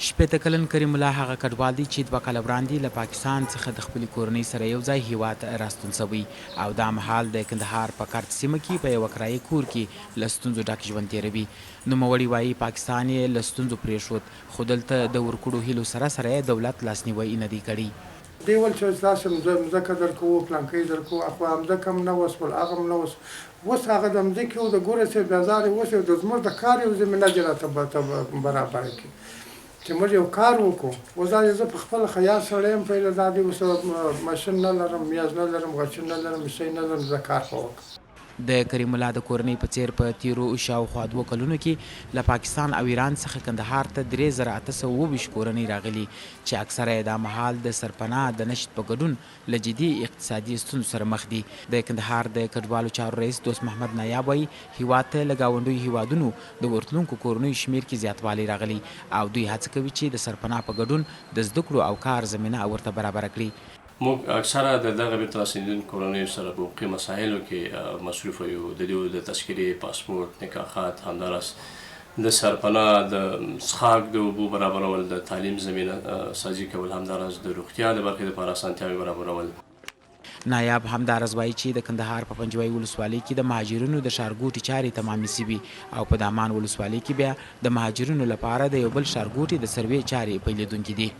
شپېته کلن کریم الله هغه کډوال دی چې 2 کاله وړاندې له پاکستان څخه د خپلې کورنۍ سره یو ځای هیواد ته راستون شوی او دا مهال د کندهار په کرت سیمه کې په یوه کرایي کور کې له ستونزو ډک ژوند تېروي. نوموړي وایي پاکستان یې له ستونزو پرېښود خو دلته د ورکړو هیلو سره سره یې دولت لاسنیوی نه دی کړی. دی ول چې تاسو مځکه درکوو پلانکۍ درکوو خو مځکه هم نه وس ول هغه هم نه وس اوس هغه د مځکې او د ګوره چې بازار یې اوس د زموږ د کار یو زمینه دې راته برابره کړي چې موږ یو کار وکړو. اوس دا زه په خپل خیال سره یم پیله دا دی اوس ماشین نه لرم میاز نه لرم غچین نه لرم شی نه لرم زه کار کوم. د کریم الله د کورنۍ په څیر په تیرو شاوخوا 2 کلونو کې له پاکستان او ایران څخه کندهار ته 3820 کورنۍ راغلي چې اکثره یې دا مهال د سرپناه د نشت په ګډون له جدي اقتصادي ستونزو سره مخ دي. د کندهار د کډوالو چارو رئیس دوست محمد نایاب وایي هیواد ته له ګاونډیو هیوادونو د ورتلونکو کورنیو شمیر کې زیاتوالی راغلی او دوی هڅه کوي چې د سرپناه په ګډون د زده کړو او کار زمینه ورته برابره کړي. موږ اکثره د دغه بیرته راستنېدونکو کورنیو سره په موقعي مسایلو کې مصروفه یو. د دوی د تذکرې، پاسپورټ، نکاحات، همداراز د سرپناه د څښاک د اوبو برابرول، د تعلیم زمینه سازي کول، همداراز د روغتیا د برخې لپاره اسانتیاوې برابرول. نایاب همداراز وایي چې د کندهار په پنجوایي ولسوالۍ کې د مهاجرینو د ښارګوټي چارې تمامې سوي او په دامان ولسوالۍ کې بیا د مهاجرینو لپاره د یو بل ښارګوټي د سروې چارې پیلېدونکي دي.